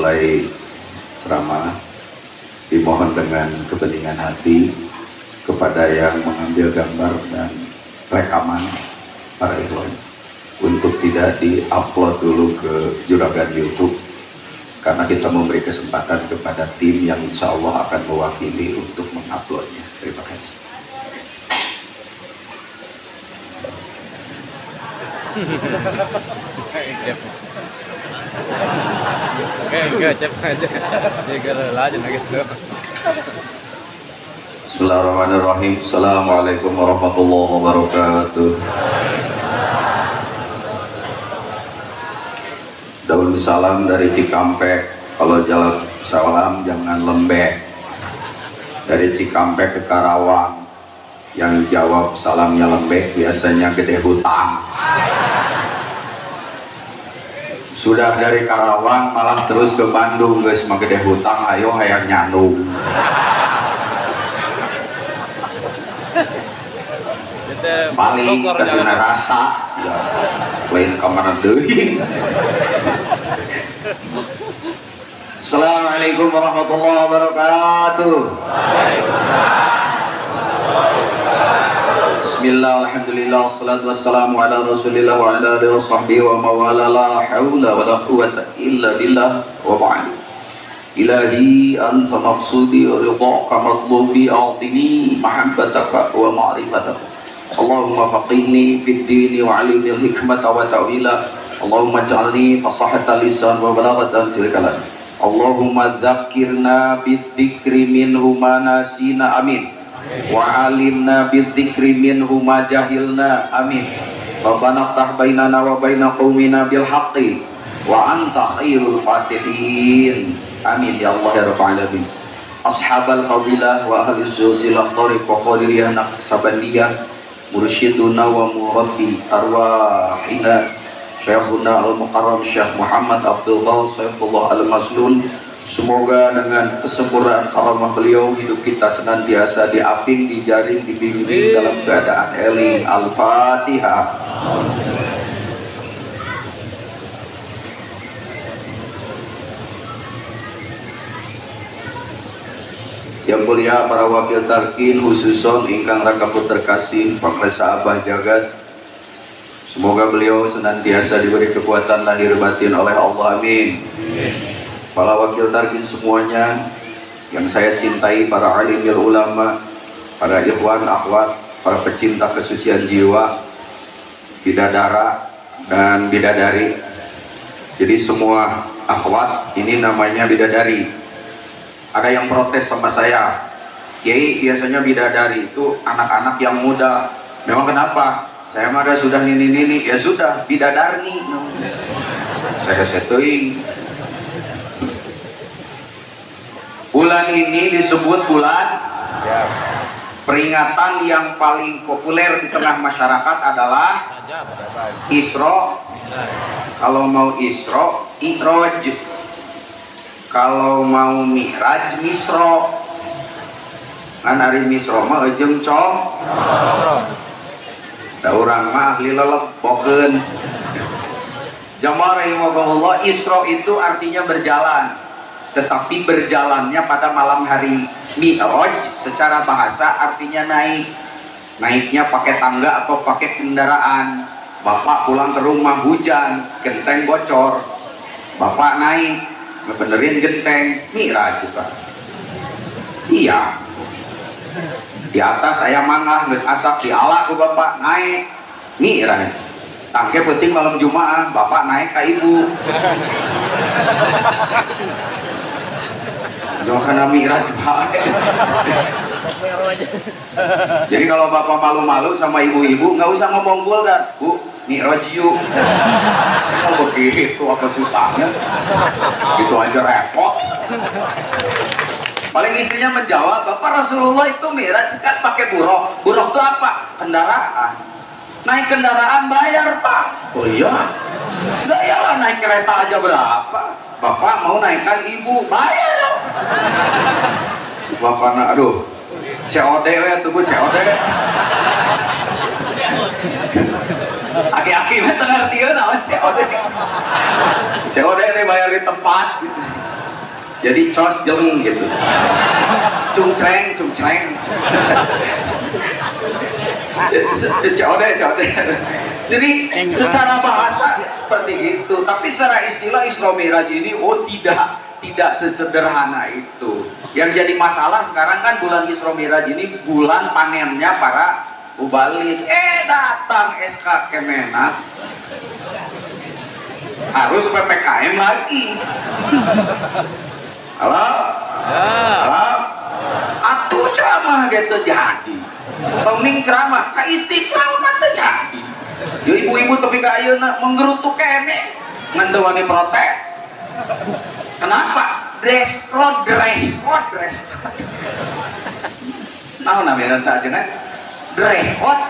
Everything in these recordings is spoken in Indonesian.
memulai ceramah, dimohon dengan kebeningan hati kepada yang mengambil gambar dan rekaman para ikhwan untuk tidak di-upload dulu ke juragan YouTube, karena kita memberi kesempatan kepada tim yang insya Allah akan mewakili untuk menguploadnya. Terima kasih. Bismillahirrahmanirrahim. Assalamualaikum warahmatullahi wabarakatuh. Daun salam dari Cikampek. Kalau jalan salam jangan lembek. Dari Cikampek ke Karawang, yang jawab salamnya lembek biasanya gede hutang. Sudah dari Karawang malah terus ke Bandung, guys, mah gede hutang, ayo hayang nyandung. Paling kasih rasa ya, lain kamar deui. Assalamualaikum warahmatullahi wabarakatuh. Bismillah, alhamdulillah, wassalatu wassalamu ala rasulillah wa ala alihi wa sahbihi wa mawala, la hawla wa la quwwata illa billah wa ba'd. Ilahi anta maqsudi wa ridhaka matlubi, a'tini mahabbataka wa ma'rifataka. Allahumma faqihni fid dini wa 'allimni al-hikmata wa ta'wila. Allahumma ij'alni fasahata lisan wa balaghatan fil kalam. Allahumma dzakkirna bidzikri minhu ma nasina, amin. Wa 'allimna bidzikri minhu ma jahilna, amin. Rabbana iftah bainana wa baina qaumina bil haqqi wa anta khairul fatihin, amin ya Allah ya rabbal alamin. Ashabal fadilah wa ahli silsilah tariq wa qadiriyah naqsabandiyah, mursyiduna wa murabbi arwahina Syekhuna Al-Mukarram Syekh Muhammad Abdul Ghal Saifullah Al-Maslul. Semoga dengan kesempurnaan karamah beliau hidup kita senantiasa diaping, dijaring, dibimbing dalam keadaan eling. Al-Fatihah. Yang mulia para wakil tarkin, khususon ingkang rakaput terkasih Pak Resa Abah Jagat, semoga beliau senantiasa diberi kekuatan lahir batin oleh Allah, amin. Para wakil tarkin semuanya yang saya cintai, para alimil ulama, para ikhwan akhwat, para pecinta kesucian jiwa, bidadara dan bidadari. Jadi semua akhwat ini namanya bidadari. Ada yang protes sama saya, Kiai, biasanya bidadari itu anak-anak yang muda. Memang kenapa? Saya mah sudah nini-nini. Ya sudah, bidadarni. Saya setting. Bulan ini disebut bulan peringatan yang paling populer di tengah masyarakat adalah Isra. Kalau mau Isra, I'raj. Kalau mau Mi'raj, Misra. Kan hari Misra mah jeung cong. Da urang mah ahli lelebokeun. Jamaah rahimakumullah, Isra itu artinya berjalan, tetapi berjalannya pada malam hari. Mi'raj secara bahasa artinya naik. Naiknya pakai tangga atau pakai kendaraan. Bapak pulang ke rumah hujan, genteng bocor. Bapak naik, ngebenerin genteng, Mi'raj juga. Iya. Di atas saya mangah, geus asap diala ku bapak, naik, Mi'raj. Tangke penting malam Jumat, bapak naik ke ibu. Jangan kena Mi'raj bae. Jadi kalau bapak malu-malu sama ibu-ibu, nggak usah ngomong vulgar, Bu, Mi'raj yuk. Oh begitu, apa susahnya? Itu aja repot. Paling istrinya menjawab, Bapak Rasulullah itu Mi'raj kan pakai buruk. Buruk itu apa? Kendaraan. Naik kendaraan bayar, Pak. Oh iya? Enggak, ya lah, naik kereta aja berapa? Bapak mau naikkan ibu, bayar. Bapaknya, aduh, COD ya, tunggu COD. Aki-aki mah teu ngartieun naon COD. COD teh bayar di tempat. jadi cos jeleng gitu, cungcreng code. Jadi secara bahasa seperti itu, tapi secara istilah Isra Mi'raj ini tidak sesederhana itu. Yang jadi masalah sekarang kan bulan Isra Mi'raj ini bulan panennya para mubalik. Datang SK Kemenak harus PPKM lagi. Halo? Atuh ceramah gitu jadi. Tongning ceramah ka Istiqlal mah terjadi. Yo ibu-ibu tapi ka ayeuna menggerutu kene ngan teu wani protes. Kenapa? Dress code. Naon namanya teh ajeuna? Dress code.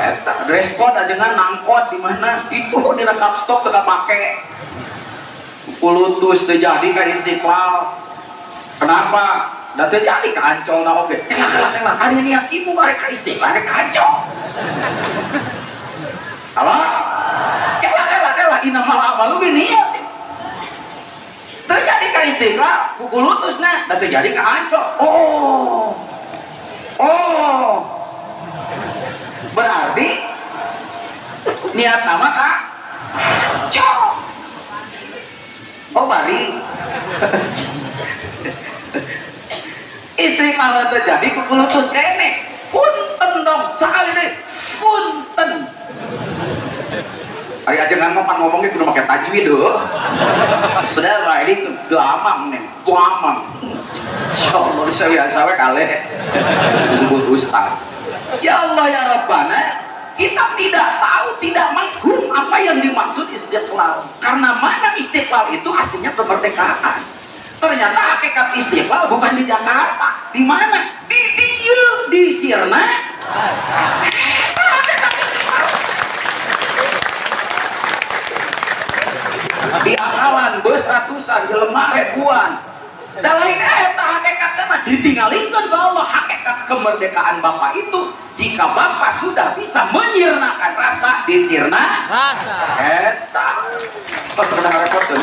Eta dress code ajeuna nangkot di mana? Itu dina kapstok teu kapake. Pulutus teu jadi ka Istiqlal. Kenapa? Dan terjadi ke Ancol na oke. Kelah. Kali niat ibu mereka Istiqlal ke Ancol. Halo? Kelah. Ina malah malu niat. Terjadi ke Istiqlal, pukul lutusna. Dan terjadi ke Ancol. Oh. Berarti niat nama Kak Ancol. Oh balik. Istri kalau terjadi kekulutus kene punten dong sekali deh punten hari aja nggak ngomong itu udah pakai tajwid doh sudah lah ini duamam nih duamam insyaallah saya kali disebut ustaz ya Allah ya Rabbana kita tidak mafhum apa yang dimaksud Istiqlal karena mana Istiqlal itu artinya kemerdekaan. Ternyata hakikat Istiqlal bukan di Jakarta. Di mana? Di Dieu, di Sirna. Di akalan bus ratusan, jelema ribuan. Da lain eta hakikatna mah ditinggalikeun ke Allah. Hakikat kemerdekaan Bapak itu jika Bapak sudah bisa menyirnakan rasa di Sirna rasa. Eta. Pas pernah repot tuh.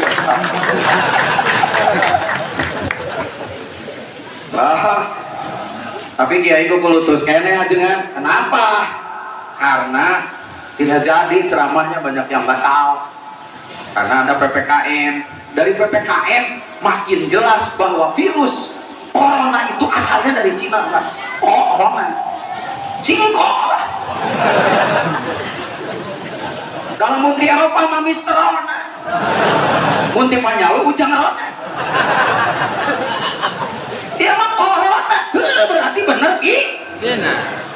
Tapi kiai ku kulutus kene ajengan. Kenapa? Karena tidak jadi ceramahnya banyak yang batal. Karena ada PPKM. Dari PPKM makin jelas bahwa virus corona itu asalnya dari Cina kan? Corona, singkong lah. Dalam munti Eropa mah Mister Rona, munti Panyalu ujang Rona. Dia mah corona, berarti bener ki?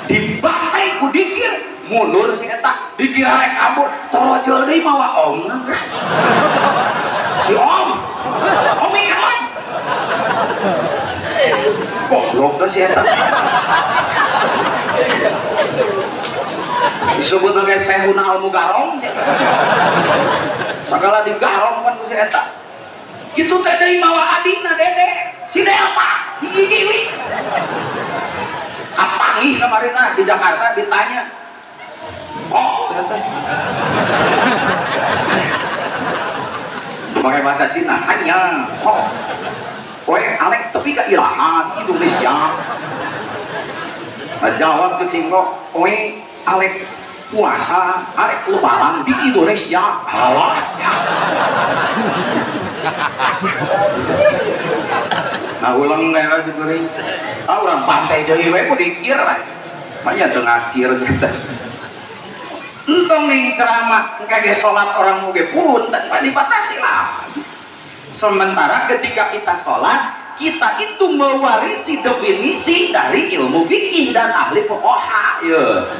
Dibantai ku dikir, mundur si eta, dikira rek kabur, torojol deui mawa om. Si om, Omikron. Goblok tuh si eta. Disebut sebagai Sehuna Al-Mugarong si eta. Segala digarong kan si eta. Kitu teh deui mawa adina dede, si Delta, hiji-hiji. Apangih kemarin di Jakarta ditanya. Oh, si eta. Pakai bahasa Cina hanya Alek tapi ke Irahan Indonesia jawab ke Cingko Alek puasa Alek lebaran di Indonesia halah ya. Nah ulang kayak seperti orang pantai dari web dikir lah banyak ngacir gitu. Entong nih ceramah kayak sholat orang muge pun tanpa dibatasi lah. Sementara ketika kita sholat kita itu mewarisi definisi dari ilmu fikih dan ahli fuqaha ya.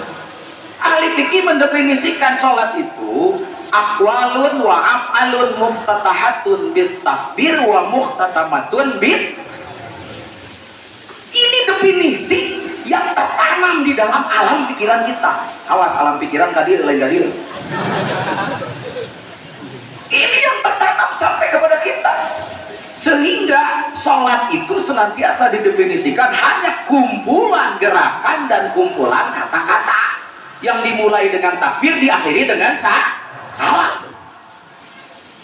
Ahli fikih mendefinisikan sholat itu aqwalun wa af'alun muftatahatun bit takbir wa muhtatamatun bit. Ini definisi yang tertanam di dalam alam pikiran kita. Awas alam pikiran kadir lain kadir. Ini yang tertanam sampai kepada kita. Sehingga sholat itu senantiasa didefinisikan hanya kumpulan gerakan dan kumpulan kata-kata yang dimulai dengan takbir diakhiri dengan salam.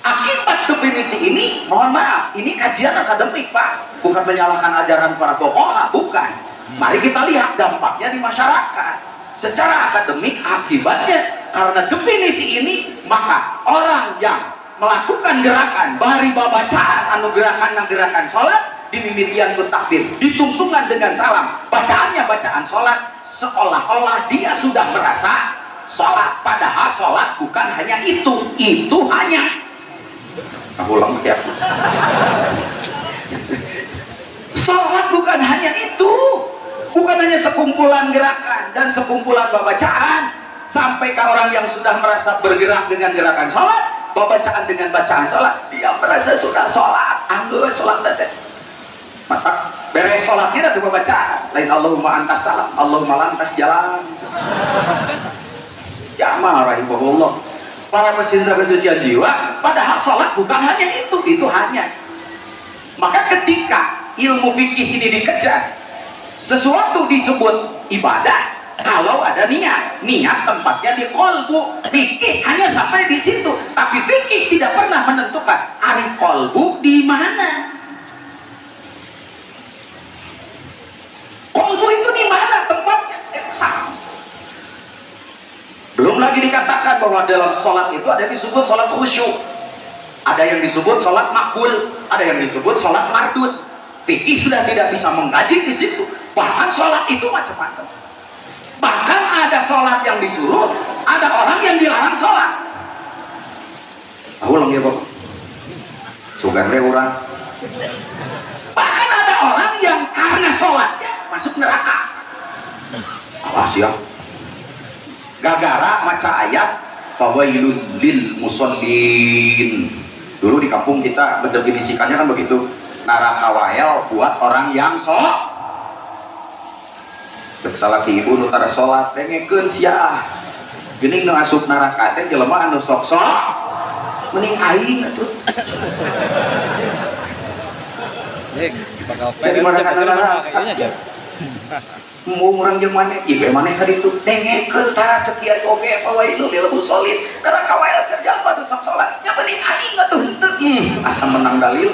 Akibat definisi ini, mohon maaf, ini kajian akademik Pak, bukan menyalahkan ajaran para fuqaha, bukan. Mari kita lihat dampaknya di masyarakat secara akademik. Akibatnya karena definisi ini, maka orang yang melakukan gerakan bari bacaan anu gerakan sholat dimimitian ku takbir, ditungtungan dengan salam, bacaannya bacaan sholat, seolah-olah dia sudah merasa sholat, padahal sholat bukan hanya itu hanya ulang ya. Sholat bukan hanya itu, bukan hanya sekumpulan gerakan dan sekumpulan bacaan, sampai ke orang yang sudah merasa bergerak dengan gerakan sholat, bacaan dengan bacaan sholat, dia merasa sudah sholat, alhamdulillah sholat tadi. Maka beres sholatnya itu bacaan lain Allahumma antas salam, Allahumma lantas jalan. Ya rahimahullah, para pecinta kesucian jiwa, padahal sholat bukan hanya itu hanya. Maka ketika ilmu fikih ini dikejar, sesuatu disebut ibadah kalau ada niat tempatnya di kolbu. Fikih hanya sampai di situ, tapi fikih tidak pernah menentukan ari kolbu di mana. Kolbu itu di mana tempatnya? Sama. Belum lagi dikatakan bahwa dalam sholat itu ada yang disebut sholat khusyuk, ada yang disebut sholat makbul, ada yang disebut sholat mardud. Fikih sudah tidak bisa mengkaji di situ. Bahkan sholat itu macam-macam. Bahkan ada sholat yang disuruh, ada orang yang dilarang sholat. Ulang ya Bapak. Sugarnya orang. Bahkan ada orang yang karena sholatnya masuk neraka. Awas ya. Gagara maca ayat fawailul lil musallin. Dulu di kampung kita mendefinisikannya kan begitu, neraka wael buat orang yang sholat. Salah ki ibu nu tara sholat dengekeun sia geuning nu asup neraka teh jelema anu sok mending aing atuh. Jadi neraka kayaknya mau orang jeung maneh ieu maneh ka ditu dengekeun tah cekian oge fawailul lil musallin neraka wae kerja anu sok salat nya mending aing atuh henteu asa menang dalil.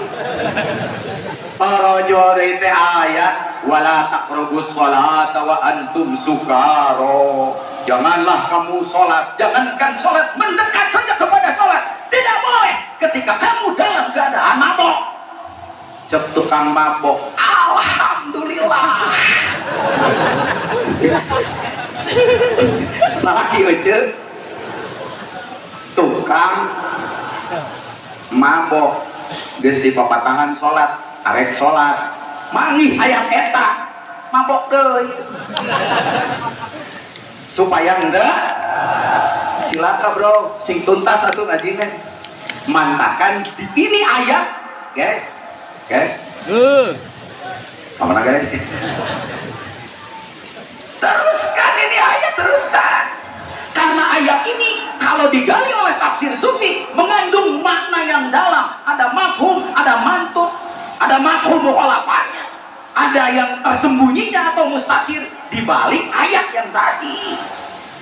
Paraja teh ayat wala taqrabus sholata wa antum sukara. Janganlah kamu sholat, jangankan sholat, mendekat saja kepada sholat tidak boleh ketika kamu dalam keadaan mabok. Cek tukang mabok, alhamdulillah. Salaki aja tukang mabok geus di papatangan sholat, arek sholat manggih hayang eta mabok deui supaya enggak cilaka bro, sing tuntas atuh ngajina mantakan ini ayat guys mana guys teruskan ini ayat, teruskan karena ayat ini kalau digali oleh tafsir sufi mengandung makna yang dalam, ada mafhum, ada mantuk, ada mafhum mukhalafatnya, ada yang tersembunyinya atau mustatir di balik ayat yang tadi.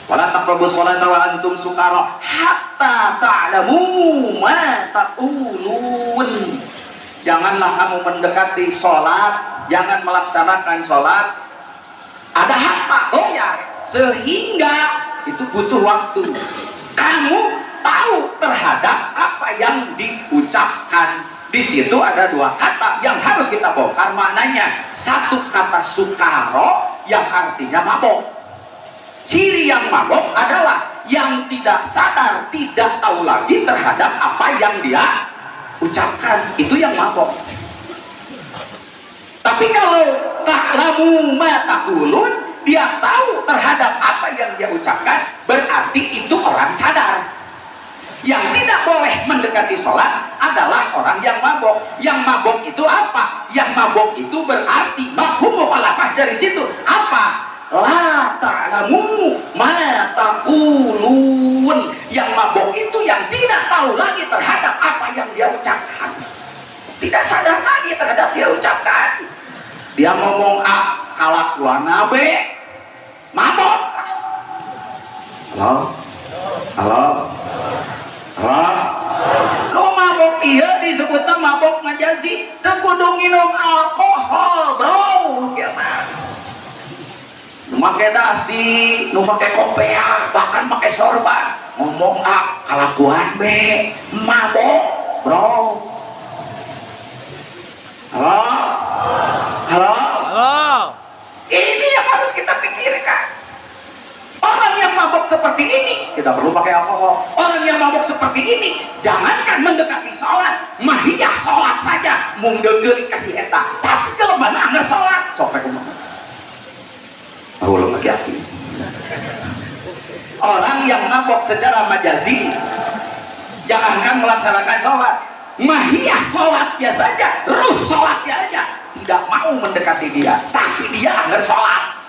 Wala taqrabus sholata wa antum sukara hatta ta'lamu ma taqulun. Janganlah kamu mendekati sholat, jangan melaksanakan sholat ada hatta sehingga itu butuh waktu kamu tahu terhadap apa yang diucapkan. Di situ ada dua kata yang harus kita bongkar maknanya. Satu kata sukaro yang artinya mabok. Ciri yang mabok adalah yang tidak sadar, tidak tahu lagi terhadap apa yang dia ucapkan. Itu yang mabok. Tapi kalau ta'lamu ma taqulun, dia tahu terhadap apa yang dia ucapkan, berarti itu orang sadar. Yang tidak boleh mendekati sholat adalah orang yang mabok. Yang mabok itu apa? Yang mabok itu berarti mafhum mukhalafah dari situ. Apa? La ta'lamu ma taqulun. Yang mabok itu yang tidak tahu lagi terhadap apa yang dia ucapkan. Tidak sadar lagi terhadap dia ucapkan. Dia ngomong A, kalakuana B, mabok. Halo? Halo? Lo mabok iya disebutnya mabok majazi, teu kudu minum alkohol bro, ya mah. Nu make dasi, nu make kopiah, bahkan make sorban, ngomong kalakuan be, mabok bro. Halo? Halo? Halo. Ini yang harus kita pikirkan. Orang yang mabok seperti ini tidak perlu pakai alkohol. Orang yang mabok seperti ini jangankan mendekati sholat, mahiyah sholat saja mungdeukeun kasih eta. Tapi jelema anggar sholat sok rek kumaha. Lagi hati. Orang yang mabok secara majazi jangankan melaksanakan sholat, mahiyah sholatnya saja, ruh sholatnya aja tidak mau mendekati dia, tapi dia anggar sholat.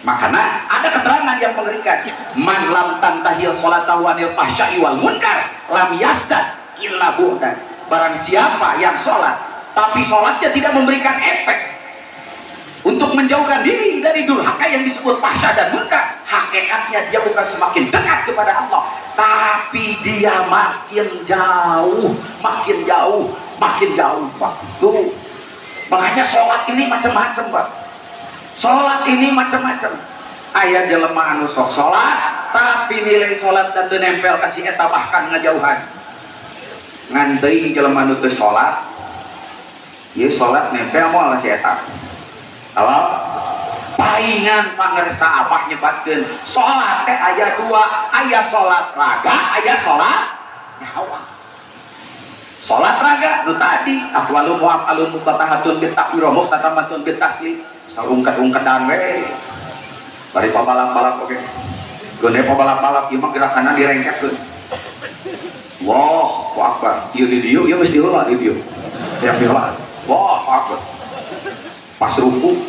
Makanya ada keterangan yang mengerikan, man lam tantahil sholatahu anil fahsya'i wal munkar lam yasdad illa bu'dan. Barang siapa yang sholat tapi sholatnya tidak memberikan efek untuk menjauhkan diri dari durhaka yang disebut fahsya dan munkar, hakikatnya dia bukan semakin dekat kepada Allah, tapi dia makin jauh, makin jauh, makin jauh, Pak. Tuh. Makanya sholat ini macam-macam, Pak. Sholat ini macam-macam. Aya jelema anu sok sholat, tapi nilai sholat dan nempel kasih eta bahkan ngajauhan. Ngan teuing jelema anu teu sholat, ieu sholat nempel moal kasih eta. Halo? Paingan pangersa apa nyebatkeun sholat teh aya dua, aya sholat raga, aya sholat nyawa. Sholat raga nu tadi aqwalu mu'afalun mutatahatun bitakbir wa muftatamatun bitaslim. Sarungkat-ungkatan we. Bari pabalap-balap oke. Gede pabalap-balap ieu mah gerakanna direngketkeun. Wah, akbar. Ieu di dieu, ieu mesti heula di dieu. Yang heula. Wah, akbar. Pas ruku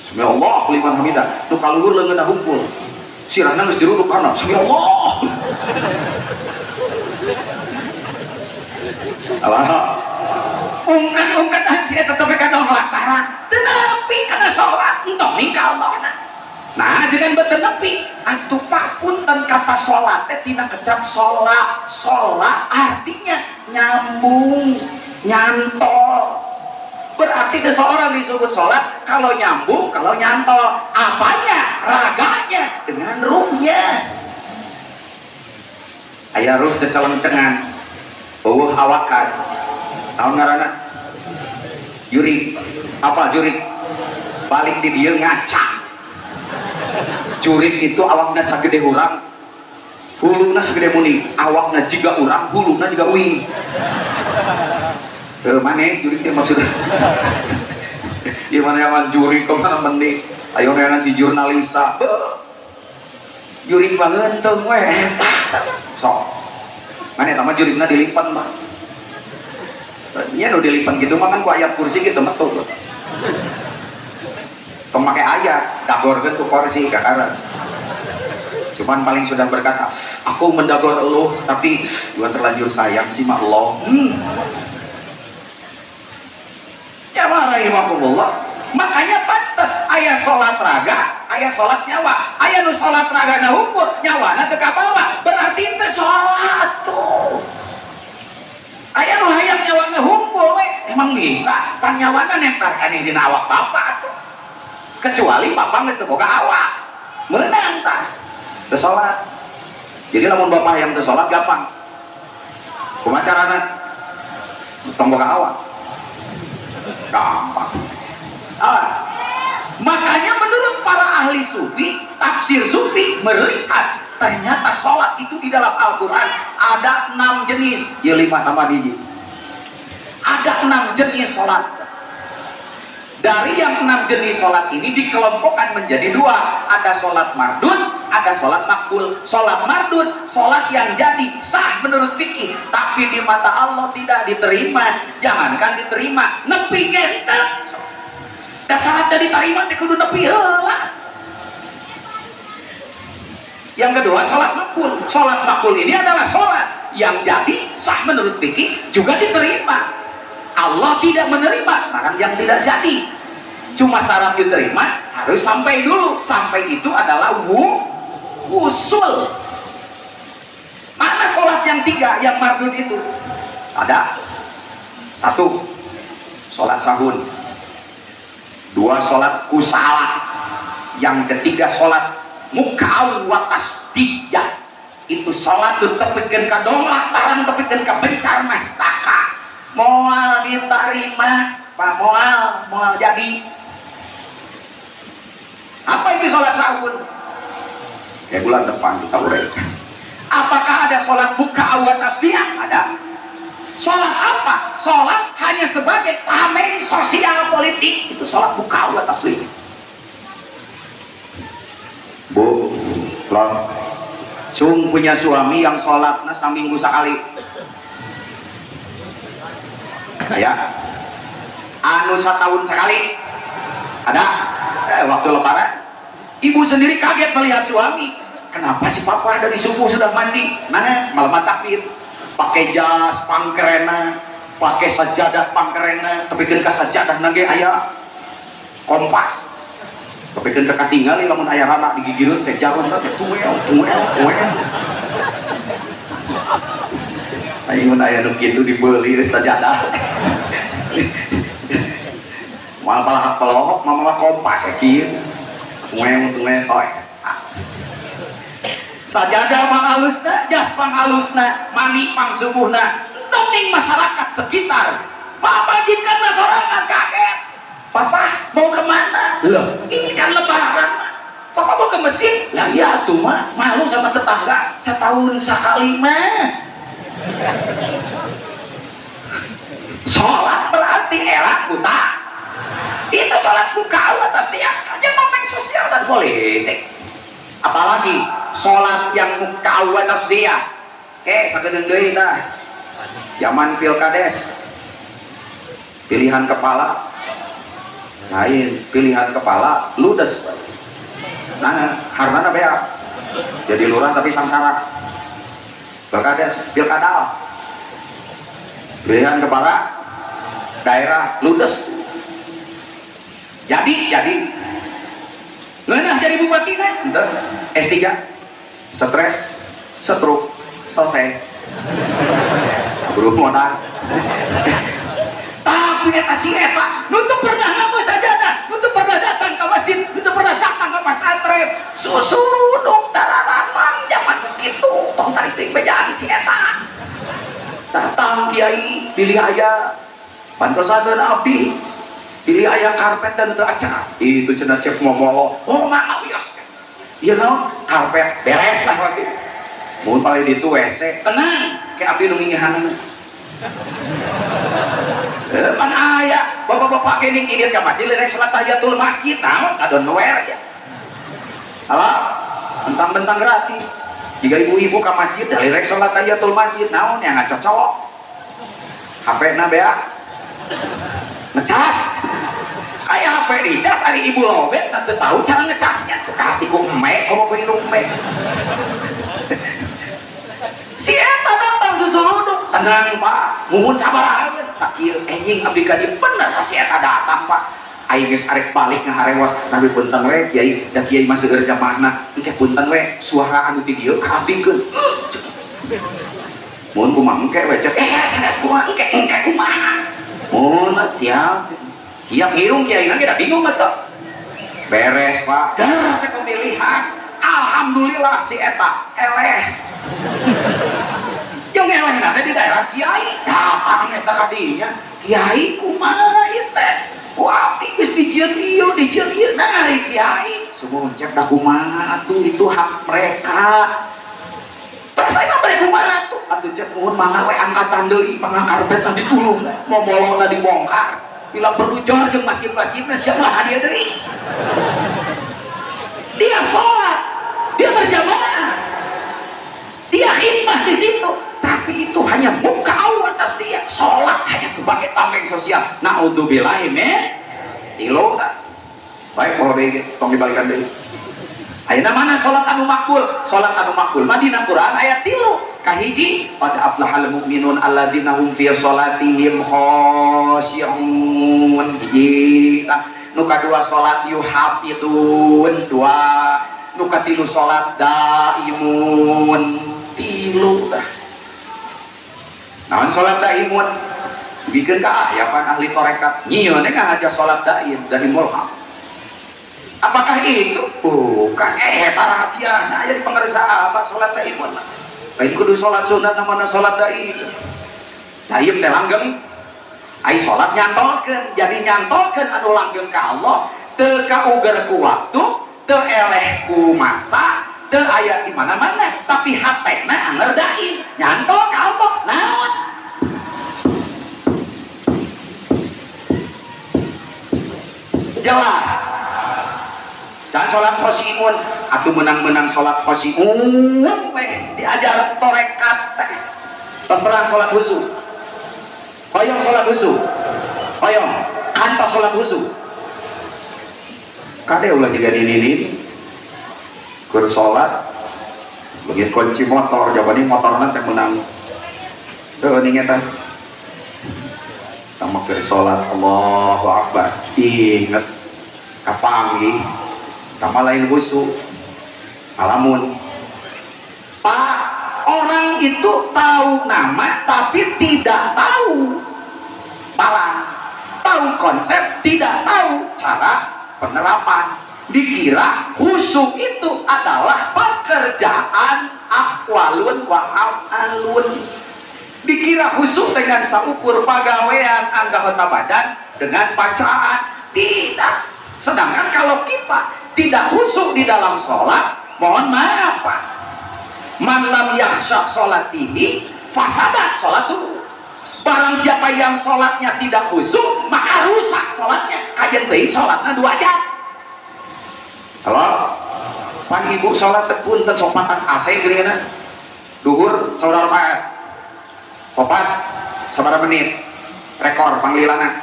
Bismillah liman hamidah. Tu kaluhur leungeunna hungkul. Sirahna geus diruduk kana. Bismillah. Allah. Ungkat-ungkatan si eta teh kana lantaran teu nepi kana salat entong ninggal Allahna. Nah, jangan betul nepi. Atuh papunten kata salat teh tina kecap sholat. Sholat artinya nyambung, nyantol. Berarti seseorang disebut sholat kalau nyambung, kalau nyantol. Apanya? Raganya dengan ruhnya. Aya ruh ceceleng-cengan, eueuh awakan. Tahu ngaranna? Jurik. Apa jurik? Balik di dieu ngaca. Jurik itu awakna sagede urang, huluna sagede muni. Awakna jiga urang, huluna jiga uing. Maneh jurik teh maksudna. Gimana yang jurik kok kana mending ayo neangan si jurnalisa. Jurik banget teu we eta. Sok. Maneh tama jurikna dilipat mah. Nya nu dilipat gitu mah kan ku ayat kursi gitu metu. Pemakai ayat dagorkeun ku kursi kakara. Cuman paling sudah berkata, aku mendagor elu tapi gua terlanjur sayang sih mak Allah. Ya rahimahumullah. Makanya pantas aya sholat raga, aya sholat nyawa. Aya nu sholat raga na hukum, nyawa na teu kabawa. Berarti teu sholat tuh. Aya nu hayang nyawa na hukum we, emang bisa. Kan nyawa na nempel kana dina awak bapak tuh. Kecuali bapak geus teu boga awak. Meunang tah. Teu sholat. Jadi lamun bapak yang teu sholat gampang. Kumaha carana? Tong boga awak. Gampang. Makanya menurut para ahli sufi, tafsir sufi melihat ternyata sholat itu di dalam Al-Quran ada 6 jenis. Ya 5 tambah hiji. Ada 6 jenis sholat. Dari yang 6 jenis sholat ini dikelompokkan menjadi 2. Ada sholat mardud, ada sholat makbul. Sholat mardud, sholat yang jadi sah menurut fikih, tapi di mata Allah tidak diterima. Jangankan diterima, nepi genteng. Dan syaratnya diterima, kudu nepi heula. Yang kedua, sholat makbul. Sholat makbul ini adalah sholat yang jadi sah menurut fikih, juga diterima. Allah tidak menerima barang yang tidak jadi. Cuma syarat diterima harus sampai dulu. Sampai itu adalah usul. Mana sholat yang 3 yang mardud itu? Ada. 1 sholat sahun, 2 sholat kusala, yang ketiga sholat mukawwa tasdiyah. Itu sholat tuh tepikeun ka dongak tarang tepikeun ka bencar mestaka moal diterima Pak, moal jadi. Apa itu sholat sahun? Kayak bulan depan kita uraikan. Apakah ada sholat mukawwa tasdiyah? Ada. Sholat apa? Sholat hanya sebagai tameng sosial politik. Itu sholat mukawwa tasdiyah. Bu, Lon, Cung punya suami yang sholatnya seminggu sekali. Ya, anu setahun sekali. Ada. Waktu lebaran, ibu sendiri kaget melihat suami. Kenapa si papa dari subuh sudah mandi? Mana? Malam takbir. Pakai jas pangkerena, pakai sajadah pangkerena, tapi kan sajadah nage aya kompas. Tapi kan ketinggal lamun aya rana digigireun teh jarum teh tuel. Ayo mun aya nu kitu dibeuli sajadah. Mal palahak pelok mamalah kompas kieu. Tuel toy. Sajadah panghalusna, jas panghalusna, mani pangsubuhna, dongeng masyarakat sekitar. Majikan masyarakat kaget. Papa mau kemana? Loh, ini kan lebaran. Papa mau ke masjid? Lah iya tuh mah, malu sama tetangga. Setahun sekali mah. Sholat berarti era buta. Itu sholat mukawwa tasdiyah, hanya tameng sosial dan politik. Apalagi sholat yang mukawwa tasdiyah. Sakedeung deui tah. Zaman pilkades. Pilihan kepala. Lain, pilihan kepala ludes. Nah, harmana bea. Jadi lurah tapi samsara. Pilkades, pilkada. Pilihan kepala daerah ludes. Jadi Leunah jadi bupati teh, S3, stres, stroke, selesai. Buru modal. Tapi eta si eta, nu teu pernah ngapa sajadah, nu teu pernah datang ke masjid, nu teu pernah datang ke pesantren. Susudung dararatang zaman begitu, tong tarik teuing bejaan si eta. Datang kiai, pilih aya pantosadeun abdi. Pilih ayah karpet dan untuk acara itu cenah cek ngomong maaf ya you know karpet beres lah lagi mun paling itu WC tenang kayak abdi nu ngingehan mana ayah bapak-bapak gini ingin ke masjid rek salat tahiyatul masjid naon adon beres ya halo bentang-bentang gratis jika ibu-ibu ke masjid dari rek salat tahiyatul masjid naon yang ngacocok HP na bea ngecas kayak HP dicas hari ibu lobet nanti tahu cara ngecasnya tuh hatiku emek kamu keliru emek si eta datang susuluduk tenang pak mumun sabar aja sakil enjing abdi kaji bener si eta datang pak aing geus arek balik ngaharewas tapi punten we kiai da kiai mah seueur jamaahna engke punten we suara anu ti dieu kaabdikeun mun kumaha engke we cek sanes kumaha engke kumaha mun siap ngirung kiai nanti dah bingung betul beres pak dah pemilihan alhamdulillah si eta eleh yang eleh nanti di daerah kiai datang eta kadinya kiai kumaha ieu teh ku abdi geus dijieun ieu dari kiai sumuhun cek da kumaha atuh itu hak mereka terus saya mereka kumaha tuh atuh cek nuhun mangga we angkatan deui pangakarpet tadi tulung momolongna dibongkar bila perlu jor jeung masjid-masjidna siapa hadiah deui dia sholat dia berjamaah dia khidmah di situ tapi itu hanya mukawwa tasdiyah sholat hanya sebagai tameng sosial naudzubillahi min tilu tak baik kalau begitu tong dibalikan deui ayeuna mana sholat anu makbul Madinah Quran ayat 3 kahiji qad aflahal mu'minun alladzina hum fi sholatihim khashi'un nu kadua sholat yuhafidun 2 nu katilu sholat daimun 3 naon salat daimun bikin keayapan ahli tarekat nyieun aja salat daim dari mulham. Apakah itu? Bukan. Rahasia aya di pengersa apa salat daimun lain kudu salat sunat namanya salat daim. Daim teh langgeng ai salat nyantolkeun, jadi nyantolkeun anu langgeng ka Allah teu kauger ku waktu, teu eleh ku masa, teu aya di mana-mana, tapi hatena anger daim nyantol ka Allah. Naon? Jelas. Jangan sholat khosiun, atau menang-menang sholat khosiun, diajar torekat, terus terang sholat husu, koyong sholat husu, koyong, kantos sholat husu. Kade ulah juga ini, kur sholat, begitu kunci motor, jawabannya motor nanti menang. Tuh ini ngeta. Sama kiri sholat Allahu Akbar, inget kapangi sama lain husu alamun. Pak, orang itu tahu nama tapi tidak tahu parang, tahu konsep tidak tahu cara penerapan. Dikira husu itu adalah pekerjaan akwalun wa af'alun. Dikira khusyuk dengan saukur pagawean anggota badan dengan bacaan. Tidak. Sedangkan kalau kita tidak khusyuk di dalam sholat, mohon maaf Pak, man lam yakhsha sholatihi fasadat sholatuhu. Barang siapa yang sholatnya tidak khusyuk, maka rusak sholatnya. Kajian teuing sholatnya 2 jam. Halo, pan ibu sholat tekun sok panas AC geuningan. Duhur saudara Pak. Opat, sabar menit, rekor panglilana.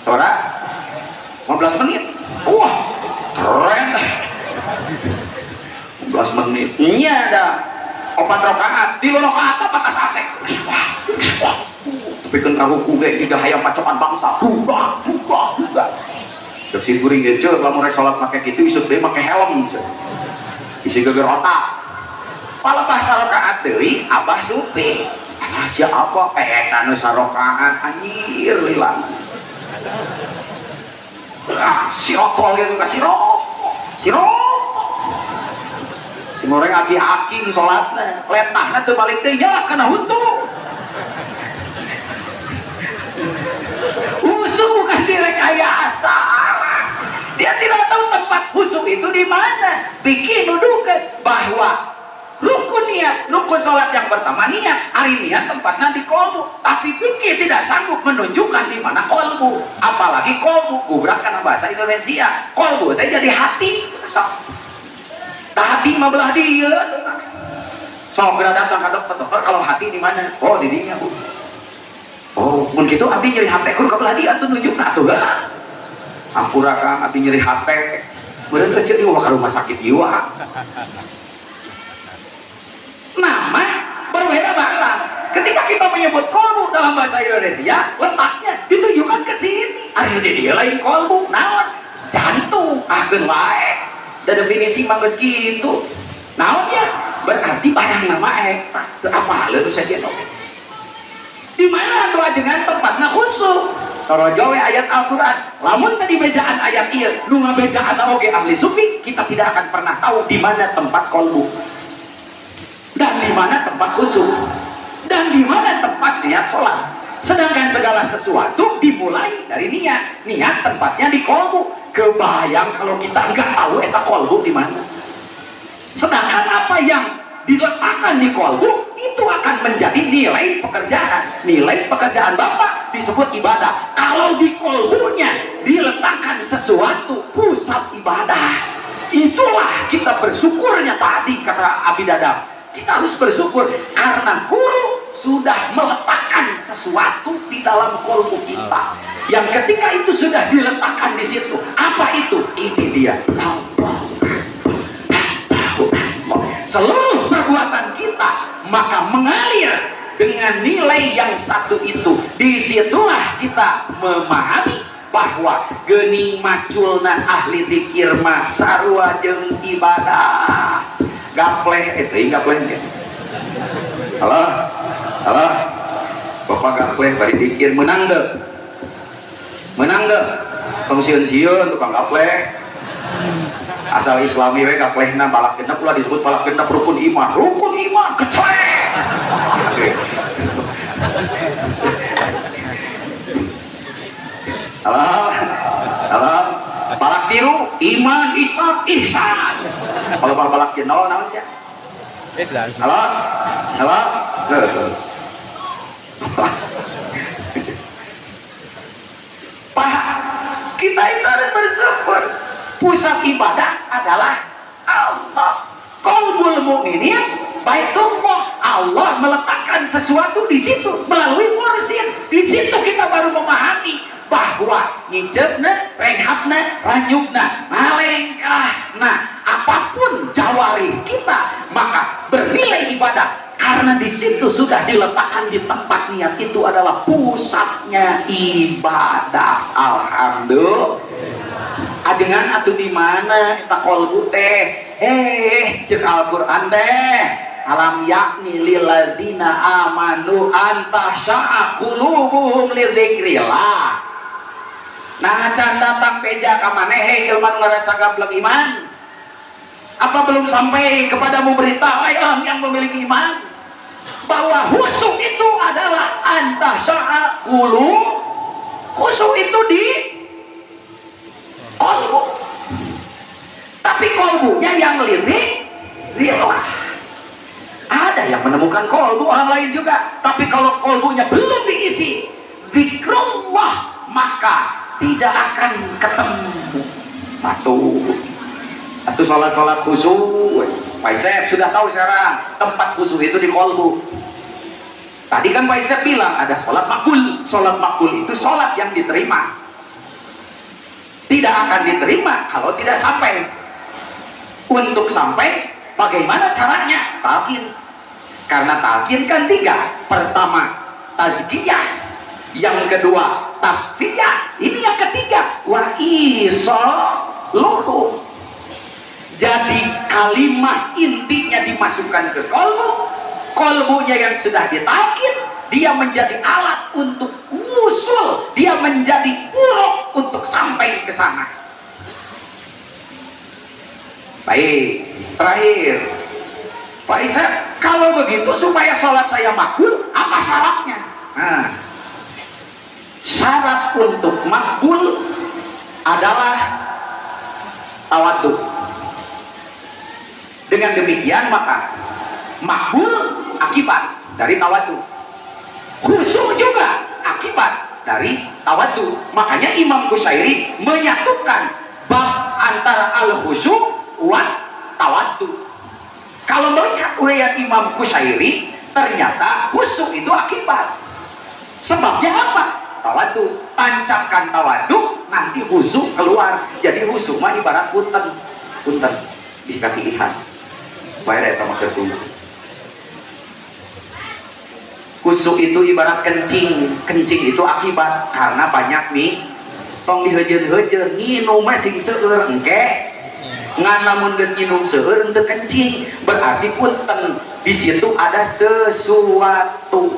Saudara, 15 menit. Wah, keren. 15 menit. Iya ada 4 rakaat, 3 rakaat apa tas asek. Tapi kan karuku ge tidak hayang pacokan bangsa. Budak. Terus si kuring ge ceuk lamun rek salat make kitu isuk deui make helm. Isi geger otak. Pala bahasa rakaat deui Abah Supi. Siapa eta nu sarakaat anjir lilang. Si otol itu kasih rokok. Si moreng aki-aki sholatnya, letahnya tuh balik teh ya kena huntu. Husu bukan direkayasa. Dia tidak tahu tempat husu itu di mana. Bikin nuduhkan bahwa rukun niat, rukun sholat yang pertama niat, hari niat tempatnya di kolbu, tapi fikih tidak sanggup menunjukkan di mana kolbu, apalagi kolbu, gubrak karena bahasa Indonesia, kolbu itu jadi hati, hati mah belah dia, so kira datang ke dokter, kalau hati di mana? Oh di dinya bu, oh mungkin itu abdi nyeri hati, kun kebelah dia tuh nunjuk, nah tuh lah, ampura kang abdi nyeri hati, kemudian kecil di rumah sakit jiwa. Nama berbeda banget. Ketika kita menyebut kolbu dalam bahasa Indonesia, letaknya ditujukan ke sini. Ari dia lain kolbu, naon? Jantung, akeun wae. Da definisi mah geus kitu. Naonnya? Berarti barang nama eta. Teu apa leuh saja tong. Di mana atuh ajengan tempatna khusyuk? Torojo we ayat Al-Qur'an. Lamun tadi bejaan ayat ieu, nu ngabejaan oge ahli sufi, kita tidak akan pernah tahu di mana tempat kolbu. Dan di mana tempat khusyuk, dan di mana tempat niat sholat. Sedangkan segala sesuatu dimulai dari niat. Niat tempatnya di kolbu. Kebayang kalau kita nggak tahu eta kolbu di mana. Sedangkan apa yang diletakkan di kolbu itu akan menjadi nilai pekerjaan. Nilai pekerjaan Bapak disebut ibadah. Kalau di kolbunya diletakkan sesuatu pusat ibadah, itulah kita bersyukurnya tadi kata Abi Dadang. Kita harus bersyukur karena guru sudah meletakkan sesuatu di dalam kolbu kita. Yang ketika itu sudah diletakkan di situ, apa itu? Ini dia. Seluruh perbuatan kita maka mengalir dengan nilai yang satu itu. Disitulah kita memahami bahwa geuning maculna ahli dzikir mah sarua jeung ibadah. Gapleh itu gapleh Alah bapak gapleh bari pikir menang deh tong sieun-sieun tukang gapleh asal islami we gaplehna balakna pula disebut balakna rukun iman kecelek. Alah balak tiru iman Islam ihsan kalau balak jenol naon sia halo Pak, kita itu harus bersyukur. Pusat ibadah adalah Allah. Qalbul mu'minin baitullah. Allah meletakkan sesuatu di situ melalui mursyid. Di situ kita baru memahami bahwa ngijebna, renghatna, ranyukna, malengkahna, apapun jawari kita maka bernilai ibadah. Karena di situ sudah diletakkan di tempat niat itu adalah pusatnya ibadah. Alhamdulillah. Ajengan atuh di mana eta qalbu teh? Cek Al-Qur'an teh. Alam yakni lil ladzina amanu an tahsha'a qulubuhum li dzikrillah. Nah can datang peja ka maneh ilman ngerasa gablek iman. Apa belum sampai kepadamu berita yang memiliki iman bahwa khusyuk itu adalah antasya'a qulub. Khusyuk itu di qalbu. Tapi qalbunya yang lirik rillah. Ada yang menemukan qalbu orang lain juga, tapi kalau qalbunya belum diisi zikrullah maka tidak akan ketemu satu. Atau sholat khusyuk. Pak Isep sudah tahu sekarang tempat khusyuk itu di qalbu. Tadi kan Pak Isep bilang ada sholat makbul. Sholat makbul itu sholat yang diterima. Tidak akan diterima kalau tidak sampai. Untuk sampai bagaimana caranya? Talqin. Karena talqin kan 3. Pertama tazkiyah, yang kedua tasfiyah, ini yang ketiga wa isaluhu. Jadi kalimat intinya dimasukkan ke qalbu, qalbunya yang sudah ditalqin, dia menjadi alat untuk wusul, dia menjadi uruk untuk sampai ke sana. Baik, terakhir Pak Isa, kalau begitu supaya sholat saya makbul, apa syaratnya? Nah, syarat untuk makbul adalah tawadhu. Dengan demikian maka makbul akibat dari tawadhu. Khusyuk juga akibat dari tawadhu. Makanya Imam Qushairi menyatukan bab antara al-khusyuk wa tawadhu. Kalau melihat riwayat Imam Qushairi, ternyata khusyuk itu akibat. Sebabnya apa? Tawadhu. Tancapkan tawadhu, nanti khusyuk keluar. Jadi khusyuk mah ibarat punten di kaki lihat. Bayar eta mah ketujuh. Khusyuk itu ibarat kencing. Kencing itu akibat karena banyak nih tong diheujeun-heujeun nginum mah sing seueur engke. Ngan lamun geus nginum seueur henteu kencing, berarti punten di situ ada sesuatu.